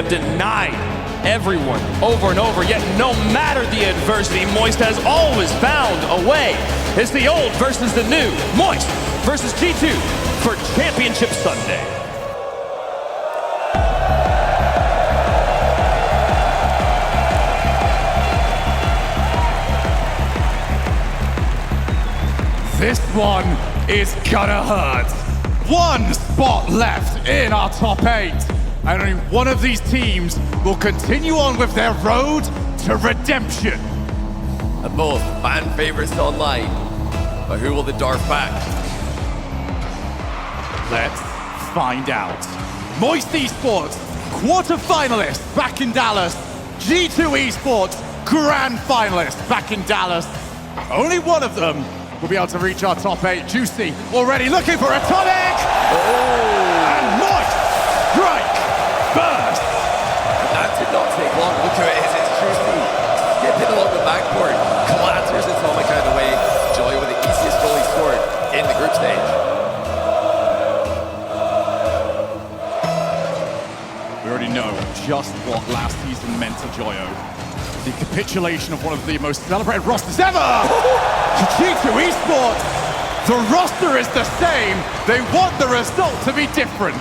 have denied everyone over and over, yet no matter the adversity, Moist has always found a way. It's the old versus the new. Moist versus G2 for Championship Sunday. This one is gonna hurt. One spot left in our top 8. And only one of these teams will continue on with their road to redemption. And both fan favorites online. But who will the Darth back? Let's find out. Moist Esports, quarter-finalists back in Dallas. G2 Esports, grand finalists back in Dallas. Only one of them will be able to reach our top 8. Juicy already looking for Atomic! And Moist strike first! That did not take long. Look who it is, it's Juicy. Skipping along the backboard, clatters Atomic out of the way. Joy with the easiest goal he scored in the group stage. We already know just what last season meant to Joyo. The capitulation of one of the most celebrated rosters ever! G2 Esports, the roster is the same. They want the result to be different.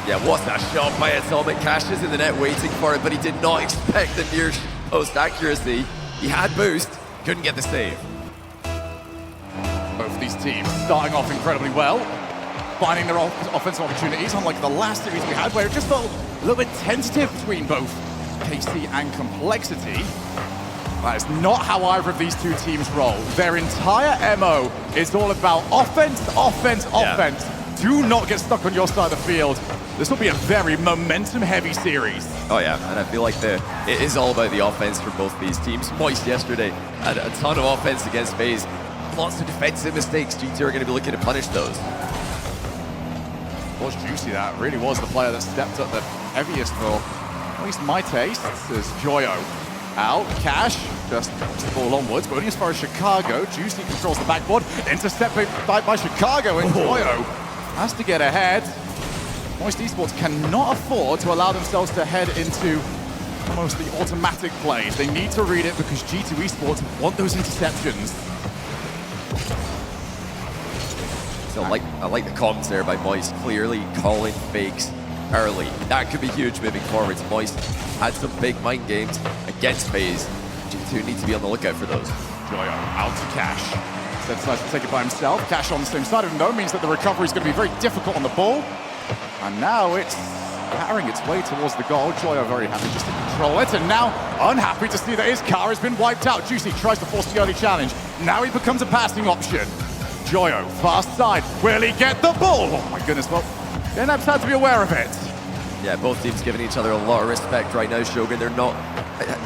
Yeah, what's that shot by Atomic? Cashes in the net waiting for it, but he did not expect the near post accuracy. He had boost, couldn't get the save. Both these teams starting off incredibly well, finding their offensive opportunities, unlike the last series we had, where it just felt a little bit tentative between both KC and Complexity. That is not how either of these two teams roll. Their entire MO is all about offense, offense, offense. Do not get stuck on your side of the field. This will be a very momentum-heavy series. Oh yeah, and I feel like it is all about the offense for both these teams. Moist yesterday had a ton of offense against FaZe. Lots of defensive mistakes. G2 are going to be looking to punish those. Was Juicy, that really was the player that stepped up the heaviest for at least my taste, as Joyo out, Cash just ball onwards, but only as far as Chicago. Juicy controls the backboard, intercepted by Chicago, and Joyo has to get ahead. Moist Esports cannot afford to allow themselves to head into almost the automatic plays. They need to read it because G2 Esports want those interceptions. So I like the comms there by Moist, clearly calling fakes early. That could be huge moving forwards. Moist had some big mind games against FaZe. G2 need to be on the lookout for those. Joyo out to Cash. Instead decides to take it by himself. Cash on the same side of him though means that the recovery is going to be very difficult on the ball. And now it's carrying its way towards the goal. Joyo very happy just to control it, and now unhappy to see that his car has been wiped out. Juicy tries to force the early challenge. Now he becomes a passing option. Joyo, fast side. Will he get the ball? Oh my goodness, well, Denab's had to be aware of it. Yeah, both teams giving each other a lot of respect right now, Shogun. They're not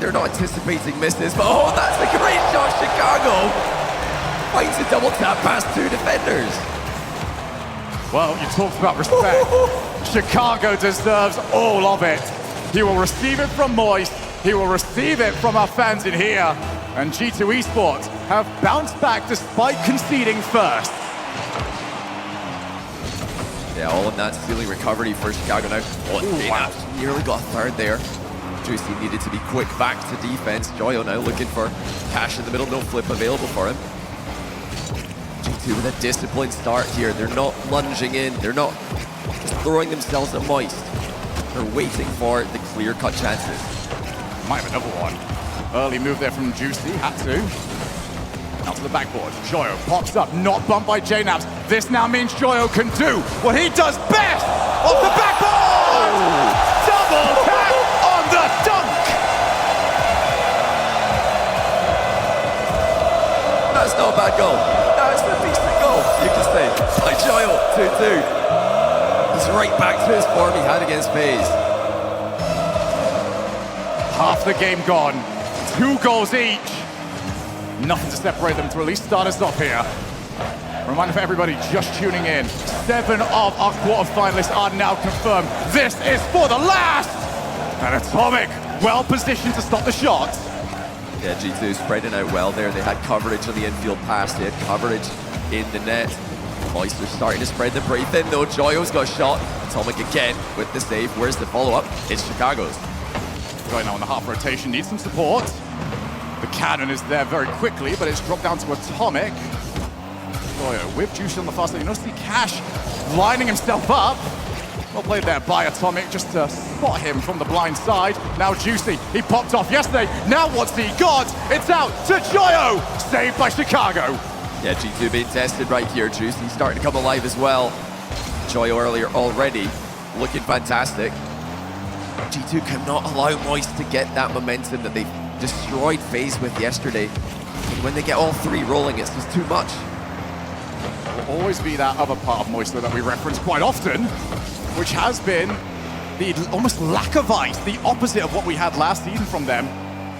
anticipating misses, but oh, that's a great shot, Chicago! Finds a double tap past two defenders. Well, you talked about respect. Chicago deserves all of it. He will receive it from Moist. He will receive it from our fans in here. And G2 Esports have bounced back despite conceding first. Yeah, all in that stealing recovery for Chicago now. Oh, wow. Nearly got a third there. Juicy needed to be quick back to defense. Joyo now looking for Cash in the middle, no flip available for him. G2 with a disciplined start here. They're not lunging in. They're not just throwing themselves at Moist. They're waiting for the clear-cut chances. Might have another one. Early move there from Juicy, had to. Now to the backboard. Joyo pops up, not bumped by JNabs. This now means Joyo can do what he does best! Off the backboard! Double tap on the dunk! That's not a bad goal. That's a decent goal, you can say. Like Joyo, 2-2. He's right back to his form he had against FaZe. Half the game gone. 2 goals each. Nothing to separate them to at least start us off here. Reminder for everybody just tuning in. 7 of our quarterfinalists are now confirmed. This is for the last! And Atomic, well positioned to stop the shot. Yeah, G2 spreading out well there. They had coverage on the infield pass. They had coverage in the net. Moist are starting to spread them pretty thin though. Joyo's got shot. Atomic again with the save. Where's the follow-up? It's Chicago's. Right now in the half rotation, needs some support. The cannon is there very quickly, but it's dropped down to Atomic. Joyo with Juicy on the fast lane. You notice the Cash lining himself up. Well played there by Atomic just to spot him from the blind side. Now Juicy, he popped off yesterday. Now what's he got? It's out to Joyo, saved by Chicago. Yeah, G2 being tested right here. Juicy starting to come alive as well. Joyo earlier already, looking fantastic. G2 cannot allow Moist to get that momentum that they destroyed FaZe with yesterday. And when they get all three rolling, it's just too much. Will always be that other part of Moist that we reference quite often, which has been the almost lack of ice, the opposite of what we had last season from them.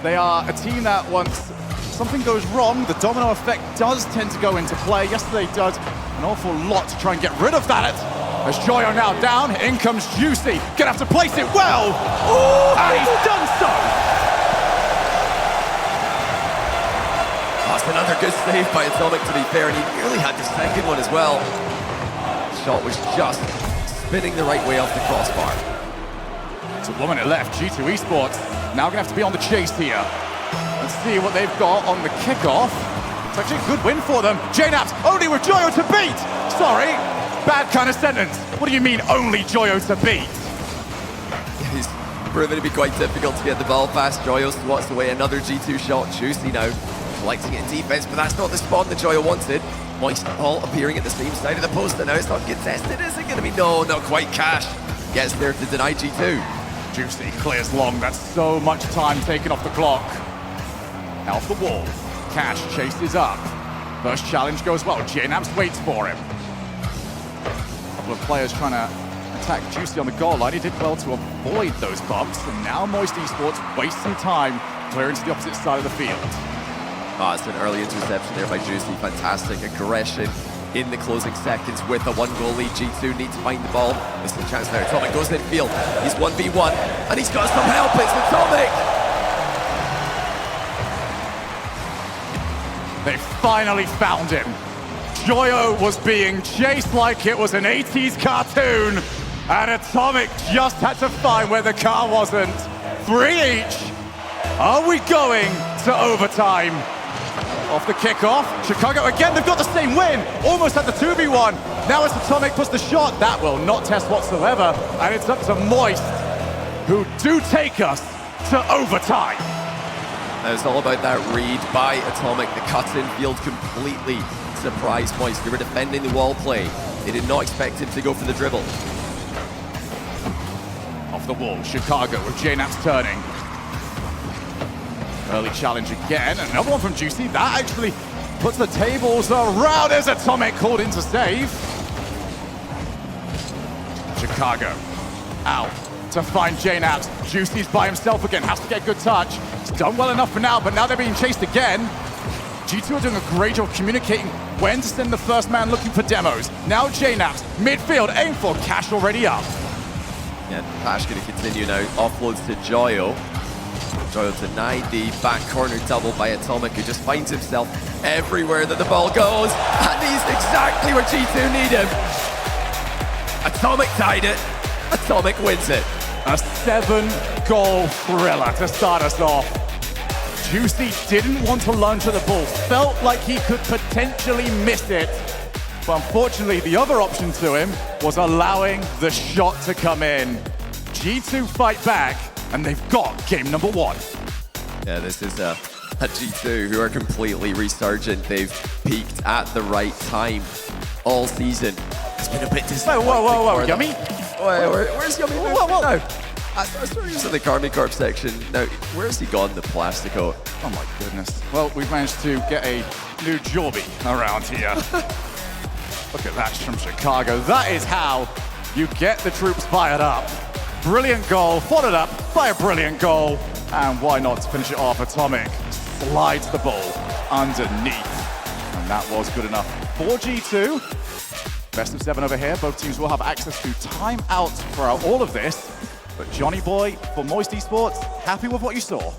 They are a team that once something goes wrong, the domino effect does tend to go into play. Yesterday does an awful lot to try and get rid of that. As Joyo now down, in comes Juicy. Gonna have to place it well. Ooh, and he's done so. That's another good save by Atomic, to be fair, and he nearly had the second one as well. Shot was just spinning the right way off the crossbar. It's a 1 minute left. G2 Esports now gonna have to be on the chase here. Let's see what they've got on the kickoff. It's actually a good win for them. JNaps only with Joyo to beat. Sorry, bad kind of sentence. What do you mean only Joyo to beat? It's proven to be quite difficult to get the ball past. Joyo swats away another G2 shot. Juicy now collecting it in defense, but that's not the spawn that Joyo wanted. Moist all appearing at the same side of the post, and now it's not contested. Is it going to be? No, not quite. Cash gets there to deny G2. Juicy clears long. That's so much time taken off the clock. Now off the wall. Cash chases up. First challenge goes well. JNaps waits for him. A couple of players trying to attack Juicy on the goal line. He did well to avoid those bumps, and now Moist Esports wasting time clearing to the opposite side of the field. Oh, it's an early interception there by Juicy. Fantastic aggression in the closing seconds with a 1-goal lead. G2 need to find the ball. This is the chance now. Atomic goes infield. He's 1v1, and he's got some help. It's Atomic. They finally found him. Joyo was being chased like it was an 80s cartoon, and Atomic just had to find where the car wasn't. 3 each. Are we going to overtime? Off the kickoff, Chicago again, they've got the same win. Almost had the 2v1. Now as Atomic puts the shot, that will not test whatsoever. And it's up to Moist, who do take us to overtime. It's all about that read by Atomic. The cut-in field completely surprised Moist. They were defending the wall play. They did not expect him to go for the dribble. Off the wall, Chicago with JNaps turning. Early challenge again, another one from Juicy. That actually puts the tables around as Atomic called in to save. Chicago out to find JNaps. Juicy's by himself again, has to get good touch. It's done well enough for now, but now they're being chased again. G2 are doing a great job communicating when to send the first man looking for demos. Now JNaps, midfield, aim for Cash already up. Yeah, Cash going to continue now. Offloads to Joyo. Joyo denied the back corner double by Atomic, who just finds himself everywhere that the ball goes. And he's exactly where G2 need him. Atomic tied it. Atomic wins it. A 7-goal thriller to start us off. Juicy didn't want to lunge at the ball, felt like he could potentially miss it. But unfortunately, the other option to him was allowing the shot to come in. G2 fight back, and they've got game number 1. Yeah, this is a G2 who are completely resurgent. They've peaked at the right time all season. It's been a bit disappointing. Whoa, Yummy? Where's Yummy? Whoa. No. I saw he was in the Karmi Corp section. Now, where's he gone, the Plastico? Oh my goodness. Well, we've managed to get a new jobby around here. Look at that from Chicago. That is how you get the troops fired up. Brilliant goal, followed up by a brilliant goal. And why not finish it off? Atomic slides the ball underneath. And that was good enough for G2. Best of 7 over here. Both teams will have access to timeouts throughout all of this. But Johnny Boy, for Moist Esports, happy with what you saw?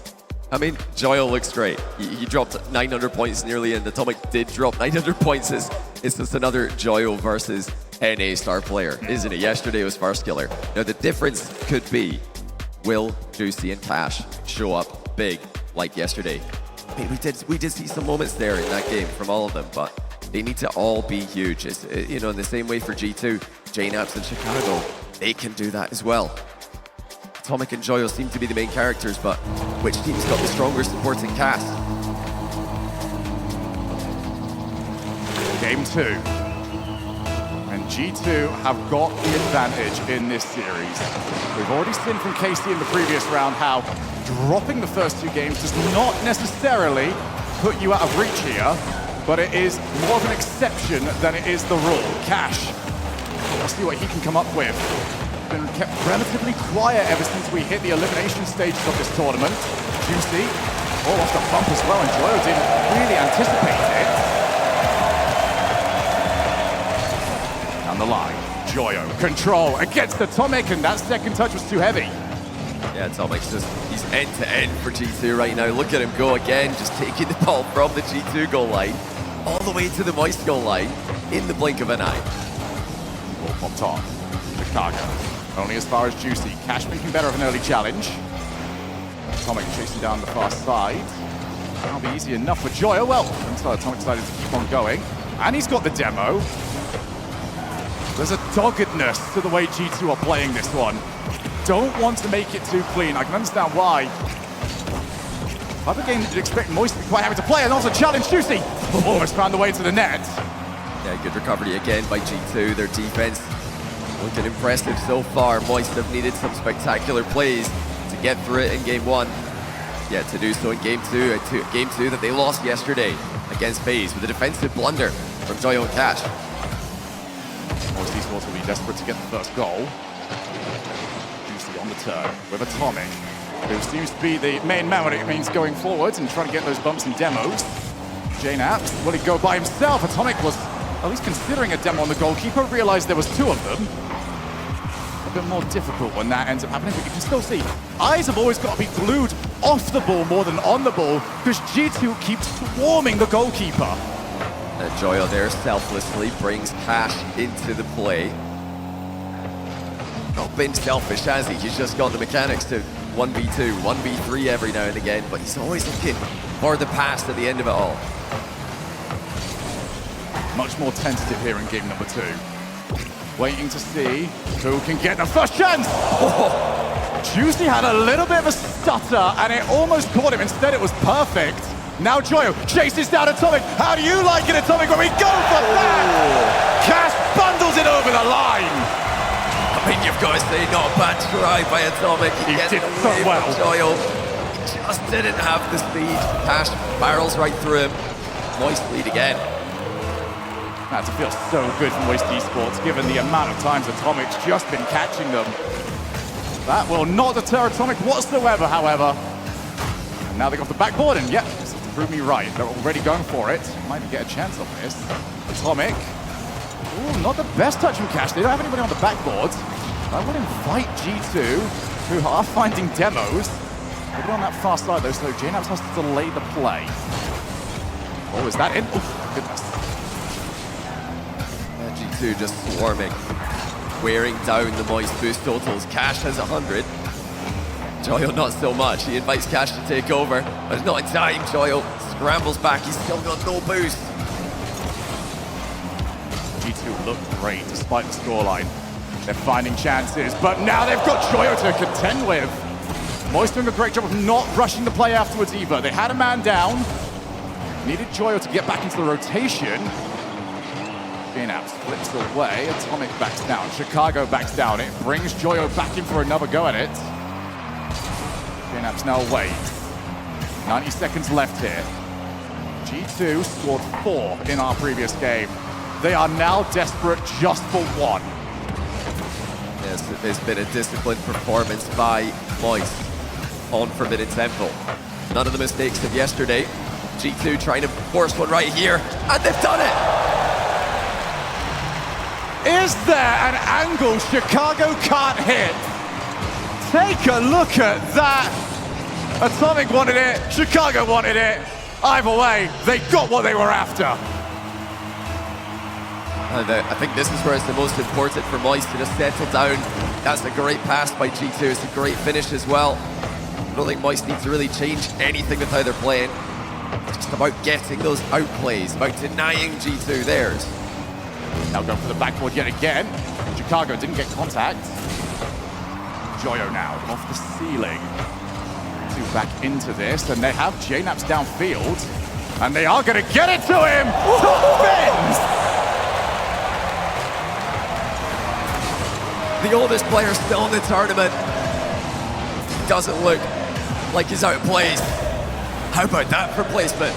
I mean, Joyo looks great. He dropped 900 points nearly, and Atomic did drop 900 points. It's just another Joyo versus NA star player, isn't it? Yesterday was First Killer. Now, the difference could be Will Juicy and Cash show up big like yesterday? I mean, we did see some moments there in that game from all of them, but they need to all be huge. It's, you know, in the same way for G2, JNAPS and Chicago, they can do that as well. Atomic and Joyo seem to be the main characters, but which team's got the stronger supporting cast? Game 2. And G2 have got the advantage in this series. We've already seen from KC in the previous round how dropping the first 2 games does not necessarily put you out of reach here, but it is more of an exception than it is the rule. Cash, let's see what he can come up with. Been kept relatively quiet ever since we hit the elimination stages of this tournament. Juicy, all off the bump as well, and Joyo didn't really anticipate it. Down the line, Joyo, control against Atomic, and that second touch was too heavy. Yeah, Atomic's just, he's end-to-end for G2 right now. Look at him go again, just taking the ball from the G2 goal line all the way to the Moist goal line in the blink of an eye. Ball popped on. Chicago, only as far as Juicy. Cash making better of an early challenge. Atomic chasing down the far side. That'll be easy enough for Joyo. Well, until Atomic decided to keep on going. And he's got the demo. There's a doggedness to the way G2 are playing this one. Don't want to make it too clean. I can understand why. Other games you'd expect Moist to be quite happy to play, and also challenge Juicy. Almost found the way to the net. Yeah, good recovery again by G2. Their defense looking impressive so far. Moist have needed some spectacular plays to get through it in game 1. Yeah, to do so in game 2, game 2 that they lost yesterday against FaZe with a defensive blunder from Joyo and Cash. Moist Esports will be desperate to get the first goal. Juicy on the turn with Atomic, who seems to be the main man when it means going forwards and trying to get those bumps and demos. JNAPS, will he go by himself? Atomic was at least considering a demo on the goalkeeper, realized there was 2 of them. A bit more difficult when that ends up happening, but you can still see eyes have always got to be glued off the ball more than on the ball, because G2 keeps swarming the goalkeeper. Joyo there selflessly brings Cash into the play. Not been selfish, has he? He's just got the mechanics to 1v2, 1v3 every now and again, but he's always looking for the pass at the end of it all. Much more tentative here in game number 2. Waiting to see who can get the first chance. Oh. Juicy had a little bit of a stutter and it almost caught him. Instead, it was perfect. Now Joyo chases down Atomic. How do you like it, Atomic, when we go for that? Cash bundles it over the line. I mean, you've got to say, not a bad try by Atomic. He did so well. Joyo just didn't have the speed. Cash barrels right through him. Moist lead again. That feels so good from Moist Esports, given the amount of times Atomic's just been catching them. That will not deter Atomic whatsoever, however. And now they got the backboard, and yep, just to prove me right, they're already going for it. Might get a chance on this. Atomic. Ooh, not the best touch from Cash. They don't have anybody on the backboard. That would invite G2, who are finding demos. They're on that far side though, so JNAPS has to delay the play. Oh, is that in? Oh, goodness. G2 just swarming, wearing down the Moist boost totals. Cash has 100. Joyo not so much. He invites Cash to take over, but it's not in time. Joyo scrambles back. He's still got no boost. G2 look great despite the scoreline. They're finding chances, but now they've got Joyo to contend with. Moist doing a great job of not rushing the play afterwards either. They had a man down. Needed Joyo to get back into the rotation. JNAPS flips away. Atomic backs down. Chicago backs down. It brings Joyo back in for another go at it. JNAPS now waits. 90 seconds left here. G2 scored 4 in our previous game. They are now desperate just for 1. Yes, there's been a disciplined performance by Moist on Forbidden Temple. None of the mistakes of yesterday. G2 trying to force one right here, and they've done it! Is there an angle Chicago can't hit? Take a look at that. Atomic wanted it, Chicago wanted it. Either way, they got what they were after. And I think this is where it's the most important for Moist to just settle down, That's a great pass by G2. It's a great finish as well. I don't think Moist need to really change anything with how they're playing. It's just about getting those outplays, about denying G2 theirs. Now going for the backboard yet again. Chicago didn't get contact. Joyo now off the ceiling. Two back into this, and they have JNaps downfield. And they are going to get it to him! Benz! The oldest player still in the tournament. Doesn't look like he's outplayed. How about that for placement?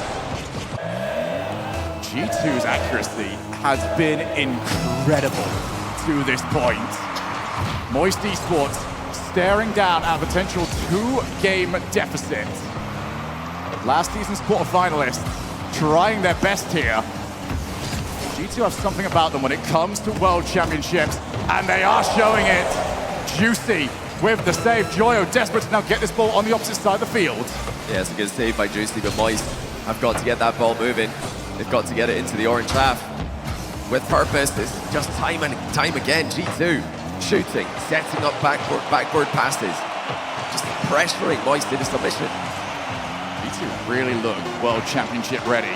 G2's accuracy has been incredible to this point. Moist Esports staring down at a potential 2-game deficit. Last season's quarterfinalists trying their best here. G2 have something about them when it comes to World Championships, and they are showing it. Juicy with the save. Joyo desperate to now get this ball on the opposite side of the field. Yeah, it's a good save by Juicy, but Moist have got to get that ball moving. They've got to get it into the orange half. With purpose, it's just time and time again. G2 shooting, setting up backboard passes. Just pressuring Moist into submission. G2 really look World Championship ready.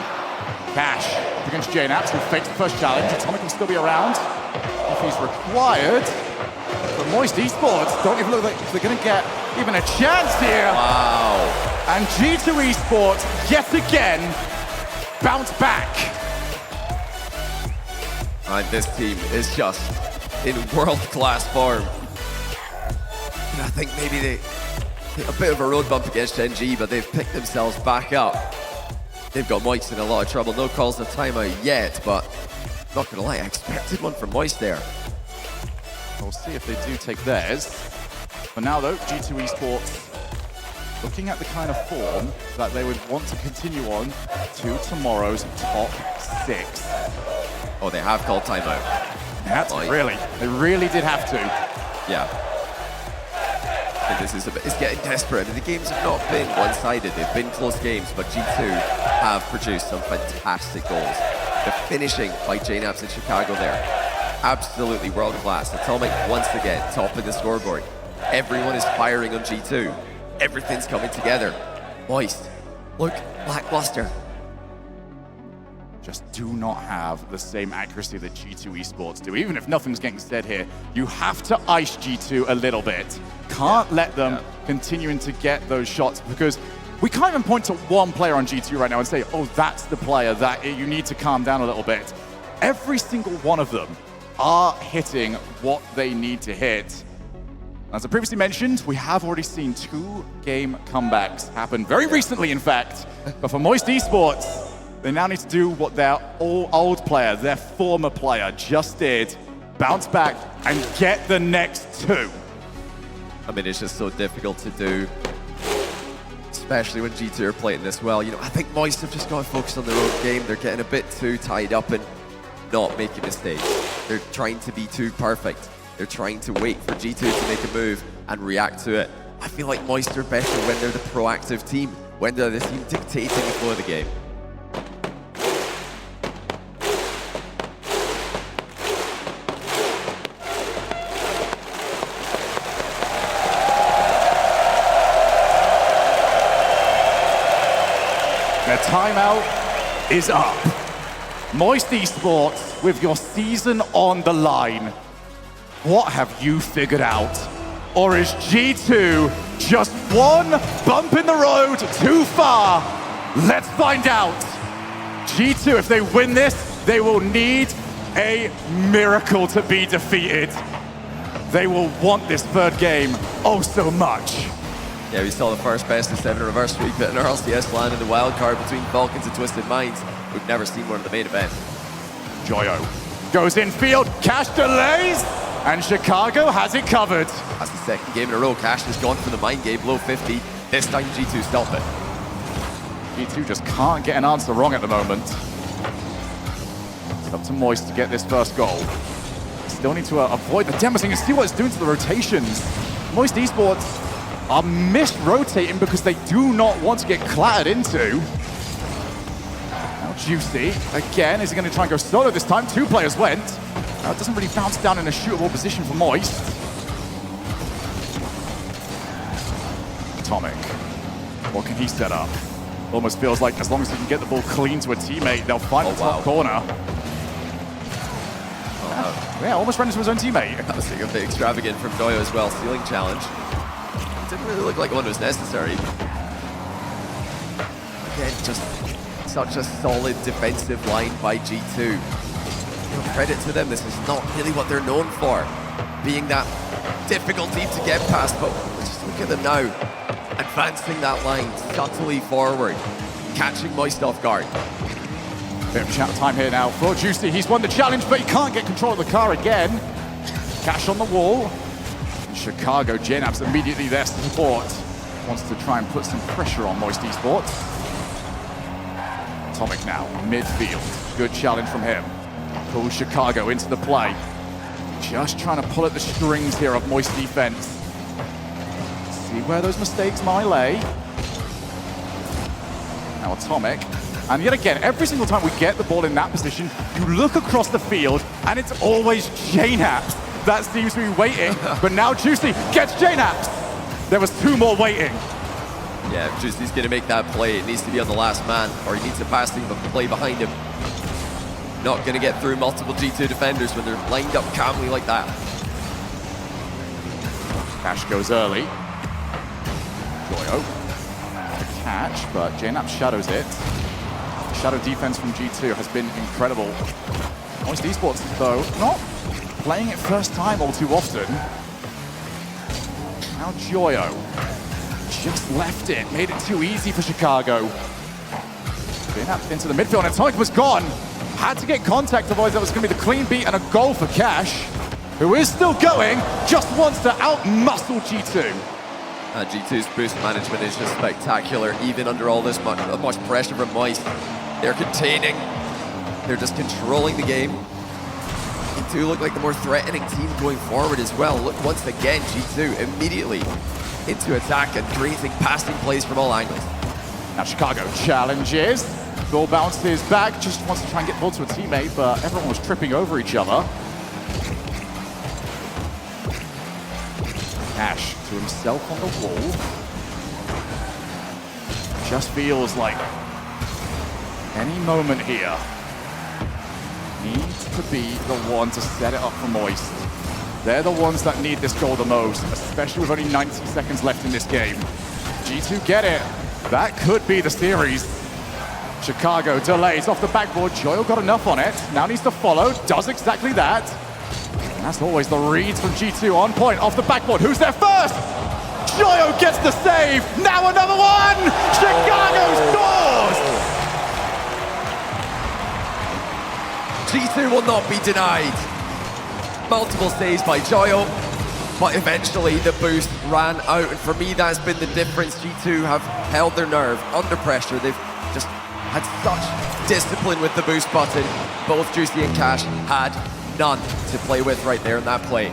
Cash against JNaps, who fakes the first challenge. Atomic will still be around if he's required. But Moist Esports don't even look like they're going to get even a chance here. Wow. And G2 Esports, yet again, bounce back. And this team is just in world-class form. And I think maybe they a bit of a road bump against NG, but they've picked themselves back up. They've got Moist in a lot of trouble. No calls of timeout yet, but not gonna lie, I expected one from Moist there. We'll see if they do take theirs. For now though, G2 Esports looking at the kind of form that they would want to continue on to tomorrow's top 6. Oh, they have called timeout. That's really, they really did have to. Yeah. And this is it's getting desperate. And the games have not been one-sided. They've been close games, but G2 have produced some fantastic goals. The finishing by JNaps in Chicago there, absolutely world-class. Atomic once again top of the scoreboard. Everyone is firing on G2. Everything's coming together. Moist, look lackluster. Just do not have the same accuracy that G2 Esports do. Even if nothing's getting said here, you have to ice G2 a little bit. Can't let them continuing to get those shots, because we can't even point to one player on G2 right now and say, oh, that's the player that you need to calm down a little bit. Every single one of them are hitting what they need to hit. As I previously mentioned, we have already seen 2-game comebacks happen very recently, in fact. But for Moist Esports, they now need to do what their old player, their former player, just did. Bounce back and get the next 2. I mean, it's just so difficult to do, especially when G2 are playing this well. You know, I think Moist have just got to focus on their own game. They're getting a bit too tied up and not making mistakes. They're trying to be too perfect. They're trying to wait for G2 to make a move and react to it. I feel like Moist are better when they're the proactive team, when they're the team dictating the flow of the game. The timeout is up. Moist Esports, with your season on the line, what have you figured out? Or is G2 just one bump in the road too far? Let's find out. G2, if they win this, they will need a miracle to be defeated. They will want this 3rd game oh so much. Yeah, we saw the first best of 7 reverse sweep at an RLCS land in the wildcard between Falcons and Twisted Minds. We've never seen one in the main event. Joyo goes infield, Cash delays, and Chicago has it covered. That's the 2nd game in a row. Cash has gone for the mind game, low 50. This time G2 stop it. G2 just can't get an answer wrong at the moment. It's up to Moist to get this first goal. Still need to avoid the demoing and see what it's doing to the rotations. Moist Esports are mis-rotating because they do not want to get clattered into. Now Juicy, again, is he going to try and go solo this time? 2 players went. Now it doesn't really bounce down in a shootable position for Moist. What can he set up? Almost feels like as long as he can get the ball clean to a teammate, they'll find the top corner. Yeah, almost ran into his own teammate. That was a bit extravagant from Joyo as well. Stealing challenge. Didn't really look like one was necessary. Again, just such a solid defensive line by G2. You know, credit to them, this is not really what they're known for. Being that difficult team to get past, but just look at them now. Advancing that line subtly forward. Catching Moist off guard. Bit of chat time here now for Juicy. He's won the challenge, but he can't get control of the car again. Cash on the wall. In Chicago, JNAB's immediately there to support. Wants to try and put some pressure on Moist Esports. Atomic now, midfield. Good challenge from him. Pulls Chicago into the play. Just trying to pull at the strings here of Moist defense. See where those mistakes might lay. Now Atomic. And yet again, every single time we get the ball in that position, you look across the field, and it's always JNABs that seems to be waiting. But now Juicy gets JNABs. There was 2 more waiting. Yeah, if Juicy's going to make that play, it needs to be on the last man, or he needs to pass the play behind him. Not going to get through multiple G2 defenders when they're lined up calmly like that. Cash goes early. Joyo. Catch, but JNAB shadows it. Shadow defense from G2 has been incredible. Moist Esports, though, not playing it first time all too often. Now Joyo just left it, made it too easy for Chicago. JNAB into the midfield, and Atomic was gone. Had to get contact, otherwise that was going to be the clean beat and a goal for Cash, who is still going, just wants to out-muscle G2. G2's boost management is just spectacular, even under all this much pressure from Moist. They're containing, they're just controlling the game. G2 look like the more threatening team going forward as well. Look, once again, G2 immediately into attack and creating passing plays from all angles. Now Chicago challenges, ball bounces back, just wants to try and get the ball to a teammate, but everyone was tripping over each other. Cash to himself on the wall. Just feels like any moment here needs to be the one to set it up for Moist. They're the ones that need this goal the most, especially with only 90 seconds left in this game. G2 get it. That could be the series. Chicago delays off the backboard. Joyo got enough on it. Now needs to follow. Does exactly that. And as always, the reads from G2 on point off the backboard. Who's there first? Joyo gets the save. Now another one. Chicago scores. G2 will not be denied. Multiple saves by Joyo, but eventually the boost ran out. And for me, that's been the difference. G2 have held their nerve under pressure. They've just had such discipline with the boost button. Both Juicy and Cash had none to play with right there in that play.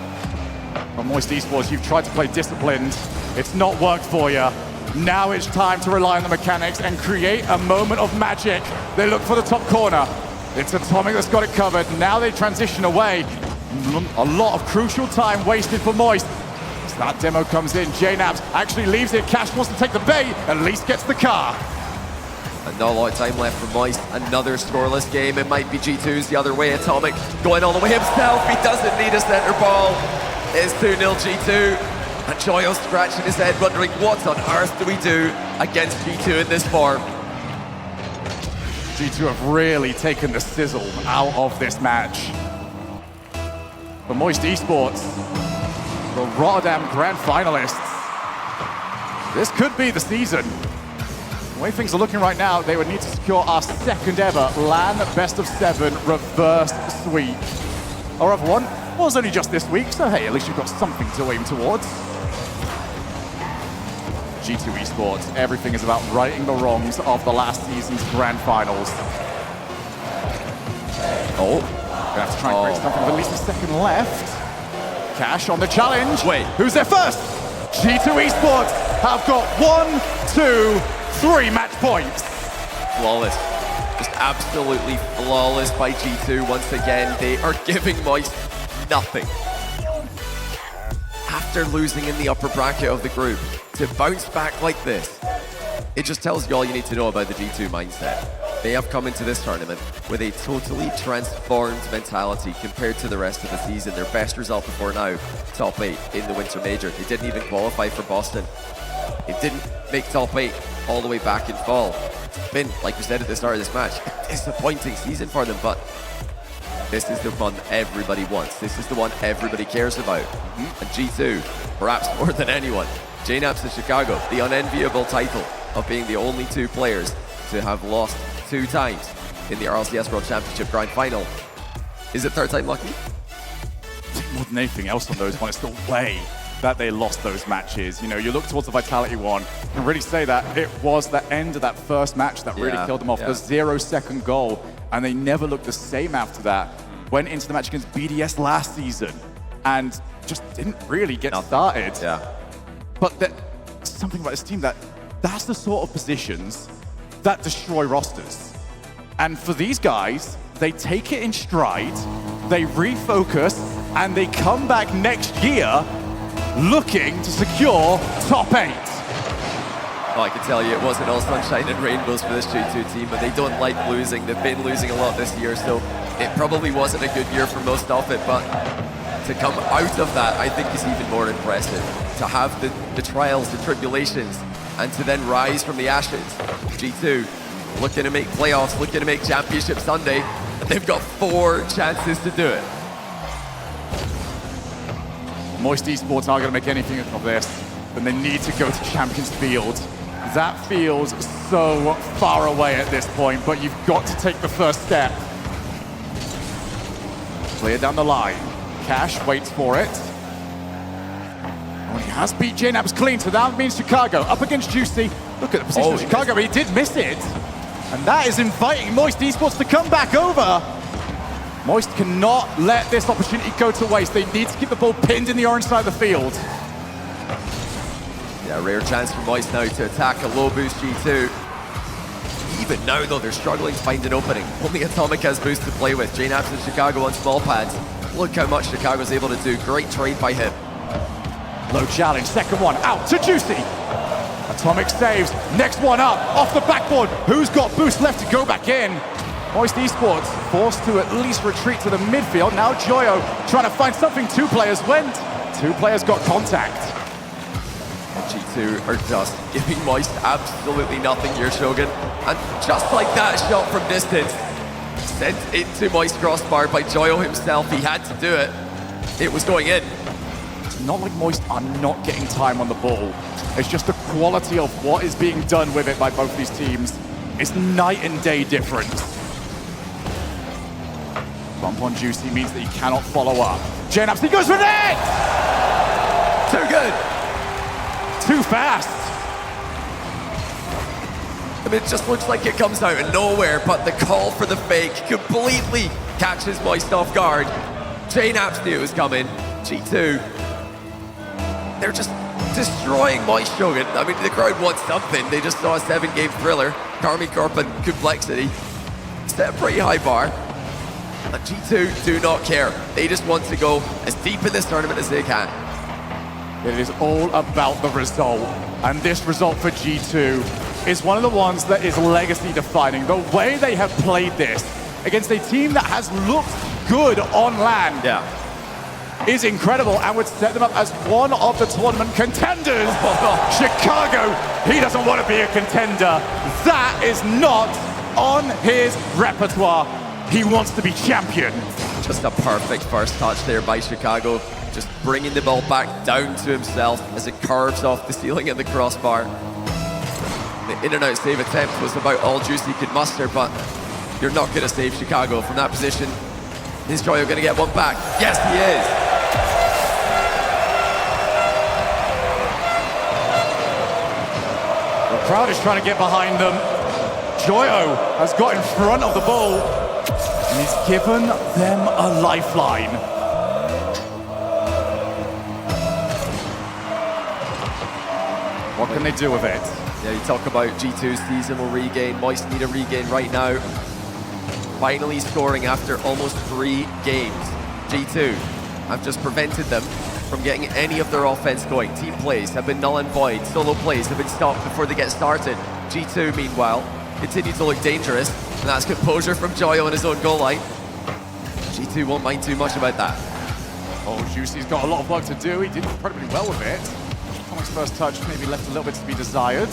On Moist Esports, you've tried to play disciplined. It's not worked for you. Now it's time to rely on the mechanics and create a moment of magic. They look for the top corner. It's Atomic that's got it covered. Now they transition away. A lot of crucial time wasted for Moist. As that demo comes in, JNABs actually leaves it. Cash wants to take the bait, at least gets the car. And not a lot of time left for Moist. Another scoreless game. It might be G2's the other way. Atomic going all the way himself. He doesn't need a center ball. It's 2-0 G2. And Joyo scratching his head, wondering what on earth do we do against G2 in this form? G2 have really taken the sizzle out of this match. For Moist Esports, the Rotterdam Grand Finalists. This could be the season. The way things are looking right now, they would need to secure our second ever LAN Best of 7 reverse sweep. Our other one was only just this week, so hey, at least you've got something to aim towards. G2 Esports, everything is about righting the wrongs of the last season's Grand Finals. Oh, gonna have to try and create something with at least a second left. Cash on the challenge. Wait. Who's there first? G2 Esports have got 1, 2, 3 match points. Flawless. Just absolutely flawless by G2. Once again, they are giving Moist nothing. After losing in the upper bracket of the group to bounce back like this, it just tells you all you need to know about the G2 mindset. They have come into this tournament with a totally transformed mentality compared to the rest of the season. Their best result before now, top 8 in the Winter Major. They didn't even qualify for Boston. They didn't make top 8 all the way back in fall. It's been, like we said at the start of this match, a disappointing season for them, but this is the one everybody wants. This is the one everybody cares about. And G2, perhaps more than anyone, JKnaps and Chicago, the unenviable title of being the only 2 players to have lost 2 times in the RLCS World Championship Grand Final. Is it third time lucky? I think more than anything else on those one, it's the way that they lost those matches. You know, you look towards the Vitality one and really say that it was the end of that first match that really killed them off. The 0-second goal, and they never looked the same after that. Went into the match against BDS last season and just didn't really get started. But something about this team that's the sort of positions that destroy rosters. And for these guys, they take it in stride, they refocus, and they come back next year looking to secure top 8. Well, I can tell you it wasn't all sunshine and rainbows for this G2 team, but they don't like losing. They've been losing a lot this year, so it probably wasn't a good year for most of it, but to come out of that, I think is even more impressive. To have the trials, the tribulations, and to then rise from the ashes. G2 looking to make playoffs, looking to make Championship Sunday, and they've got 4 chances to do it. Moist Esports aren't going to make anything of this, but they need to go to Champions Field. That feels so far away at this point, but you've got to take the first step. Clear down the line. Cash waits for it. Oh, he has beat JKnaps clean, so that means Chicago up against Juicy. Look at the position of Chicago, but he did miss it. And that is inviting Moist Esports to come back over. Moist cannot let this opportunity go to waste. They need to keep the ball pinned in the orange side of the field. Yeah, rare chance for Moist now to attack a low boost G2. Even now, though, they're struggling to find an opening. Only Atomic has boost to play with. JKnaps and Chicago on small pads. Look how much Chicago's able to do. Great trade by him. Low challenge, second one, out to Juicy. Atomic saves, next one up, off the backboard. Who's got boost left to go back in? Moist Esports forced to at least retreat to the midfield. Now Joyo trying to find something. 2 players went. 2 players got contact. And G2 are just giving Moist absolutely nothing here, Shogun. And just like that, shot from distance, sent into Moist crossbar by Joyo himself. He had to do it. It was going in. It's not like Moist are not getting time on the ball. It's just the quality of what is being done with it by both these teams. It's night and day difference. Bump on Juicy means that he cannot follow up. JKnaps, he goes for it! Too good. Too fast. I mean, it just looks like it comes out of nowhere, but the call for the fake completely catches Moist off guard. JKnaps knew it was coming. G2, they're just destroying Moist Shogun. I mean, the crowd wants something. They just saw a 7-game thriller. Karmi Corp and Complexity set a pretty high bar. And G2 do not care. They just want to go as deep in this tournament as they can. It is all about the result. And this result for G2 is one of the ones that is legacy defining. The way they have played this against a team that has looked good on land is incredible and would set them up as one of the tournament contenders. Chicago, he doesn't want to be a contender. That is not on his repertoire. He wants to be champion. Just a perfect first touch there by Chicago. Just bringing the ball back down to himself as it curves off the ceiling of the crossbar. The in and out save attempt was about all Juicy could muster, but you're not going to save Chicago from that position. Is Joyo going to get one back? Yes, he is. The crowd is trying to get behind them. Joyo has got in front of the ball and he's given them a lifeline. What can they do with it? Yeah, you talk about G2's seasonal regain. Moist need a regain right now. Finally scoring after almost 3 games. G2 have just prevented them from getting any of their offense going. Team plays have been null and void. Solo plays have been stopped before they get started. G2, meanwhile, continue to look dangerous, and that's composure from Joyo on his own goal line. G2 won't mind too much about that. Oh, Juicy's got a lot of work to do. He did incredibly well with it. Atomic's first touch maybe left a little bit to be desired.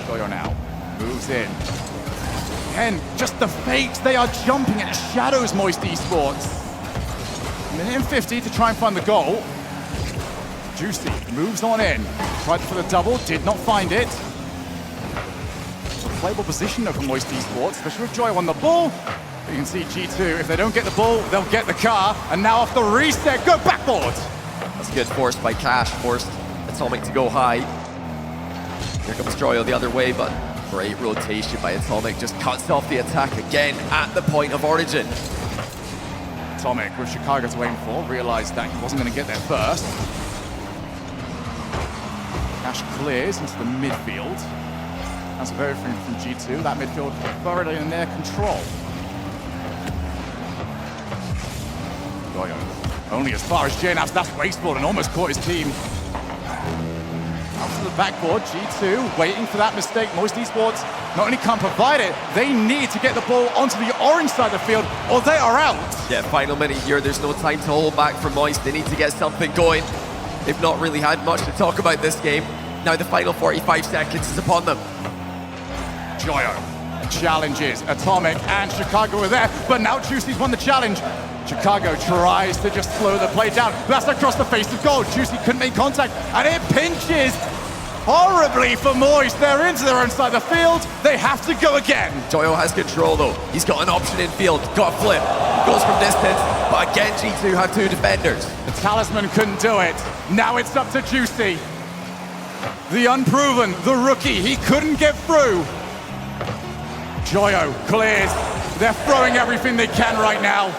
Joyo now moves in. Again, just the fakes. They are jumping at shadows, Moist Esports. Minute and 50 to try and find the goal. Juicy moves on in. Tried for the double, did not find it. It's a playable position though for Moist Esports, especially with Joyo on the ball. You can see G2, if they don't get the ball, they'll get the car. And now off the reset, go backboard. That's good force by Cash, forced Atomic to go high. Here comes Joyo the other way, but great rotation by Atomic, just cuts off the attack again at the point of origin. Atomic, with Chicago to aim for, realized that he wasn't going to get there first. Cash clears into the midfield. That's very different from G2. That midfield thoroughly in their control. Joyo only as far as JNAPS, that's wasteful and almost caught his team. Out to the backboard, G2 waiting for that mistake. Moist Esports not only can't provide it, they need to get the ball onto the orange side of the field or they are out. Yeah, final minute here, there's no time to hold back for Moist. They need to get something going. They've not really had much to talk about this game. Now the final 45 seconds is upon them. Joyo challenges Atomic and Chicago are there, but now Juicy's won the challenge. Chicago tries to just slow the play down. That's across the face of goal. Juicy couldn't make contact, and it pinches horribly for Moist. They're into their own side of the field. They have to go again. Joyo has control though. He's got an option in field, got a flip, goes from distance, but again G2 have two defenders. The talisman couldn't do it. Now it's up to Juicy. The unproven, the rookie, he couldn't get through. Joyo clears. They're throwing everything they can right now.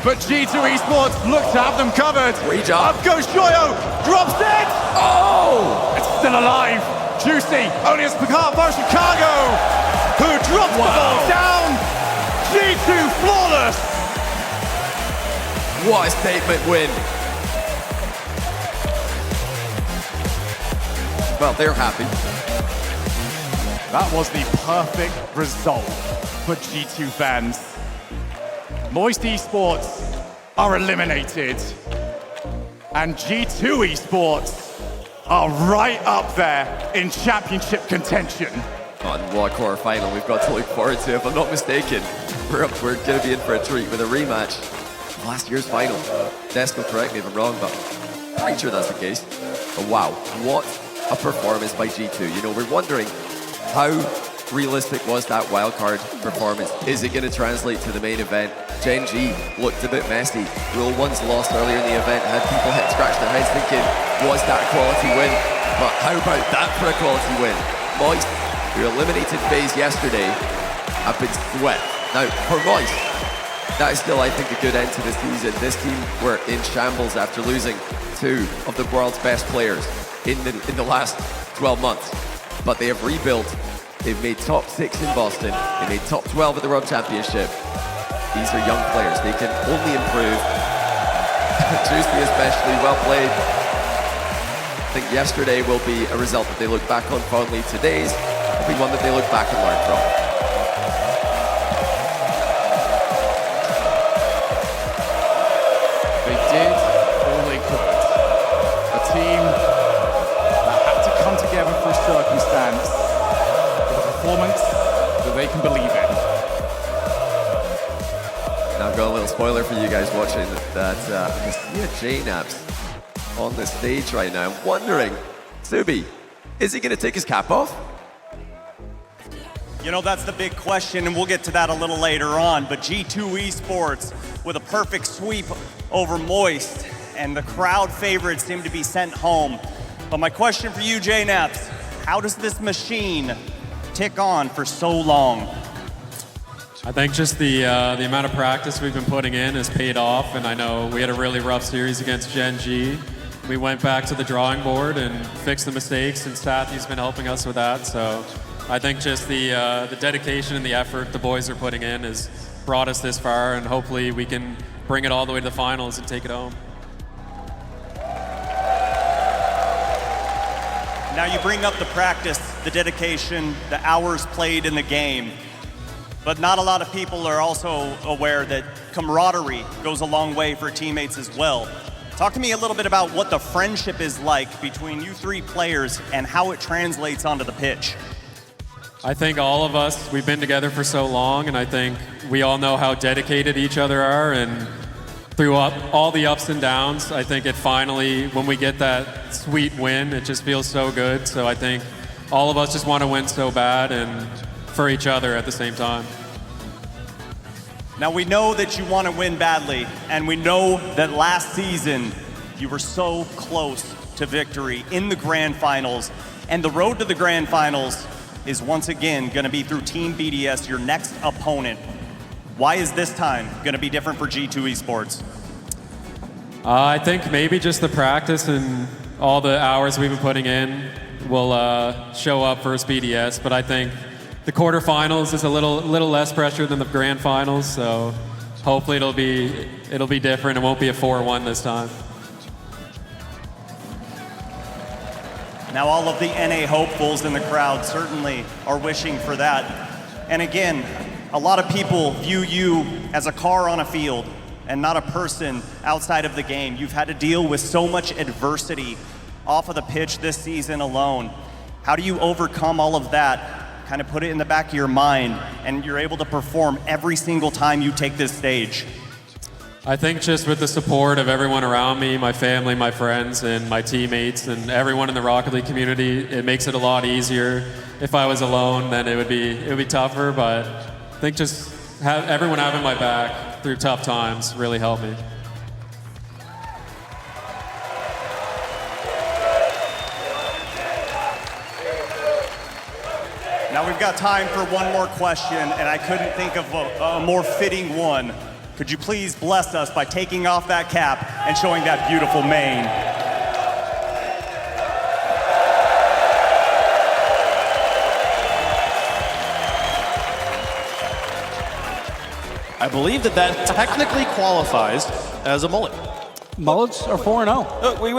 But G2 Esports look to have them covered. Great job. Up goes Joyo, drops it! Oh! It's still alive. Juicy, only as Picard by Chicago, who drops the ball down. G2 flawless. What a statement win. Well, they're happy. That was the perfect result for G2 fans. Moist Esports are eliminated, and G2 Esports are right up there in championship contention. On what quarterfinal we've got to look forward to, if I'm not mistaken. We're going to be in for a treat with a rematch of last year's final. Desco, correct me if I'm wrong, but I'm pretty sure that's the case. But wow, what a performance by G2. You know, we're wondering how realistic was that wildcard performance? Is it going to translate to the main event? Gen G looked a bit messy. Rule 1's lost earlier in the event, had people scratch their heads thinking, was that a quality win? But how about that for a quality win? Moist, who eliminated FaZe yesterday, have been swept. Now, for Moist, that is still, I think, a good end to the season. This team were in shambles after losing two of the world's best players in the last 12 months. But they have rebuilt. They've made top 6 in Boston. They made top 12 at the World Championship. These are young players. They can only improve. Juicy especially, well played. I think yesterday will be a result that they look back on fondly. Today's will be one that they look back and learn from. They did all they could. A team that had to come together through circumstance with a performance that they can believe in. Now I've got a little spoiler for you guys watching that I see JNAPS on the stage right now. I'm wondering, Subi, is he going to take his cap off? You know, that's the big question, and we'll get to that a little later on. But G2 Esports with a perfect sweep over Moist, and the crowd favorites seem to be sent home. But my question for you, JNAPS, how does this machine tick on for so long? I think just the amount of practice we've been putting in has paid off, and I know we had a really rough series against Gen G. We went back to the drawing board and fixed the mistakes, and Sathy's been helping us with that. So I think just the dedication and the effort the boys are putting in has brought us this far, and hopefully we can bring it all the way to the finals and take it home. Now you bring up the practice, the dedication, the hours played in the game, but not a lot of people are also aware that camaraderie goes a long way for teammates as well. Talk to me a little bit about what the friendship is like between you three players and how it translates onto the pitch. I think all of us, we've been together for so long, and I think we all know how dedicated each other are, and through all the ups and downs, I think it finally, when we get that sweet win, it just feels so good. So I think all of us just want to win so bad and for each other at the same time. Now we know that you want to win badly, and we know that last season you were so close to victory in the grand finals, and the road to the grand finals is once again going to be through Team BDS, your next opponent. Why is this time going to be different for G2 Esports? I think maybe just the practice and all the hours we've been putting in will show up for BDS, but I think the quarterfinals is a little less pressure than the grand finals, so hopefully it'll be different. It won't be a 4-1 this time. Now all of the NA hopefuls in the crowd certainly are wishing for that. And again, a lot of people view you as a car on a field and not a person outside of the game. You've had to deal with so much adversity off of the pitch this season alone. How do you overcome all of that, kind of put it in the back of your mind, and you're able to perform every single time you take this stage? I think just with the support of everyone around me, my family, my friends, and my teammates, and everyone in the Rocket League community, it makes it a lot easier. If I was alone, then it would be tougher, but I think just everyone having my back through tough times really helped me. Now we've got time for one more question, and I couldn't think of a more fitting one. Could you please bless us by taking off that cap and showing that beautiful mane? I believe that technically qualifies as a mullet. Mullets are 4-0.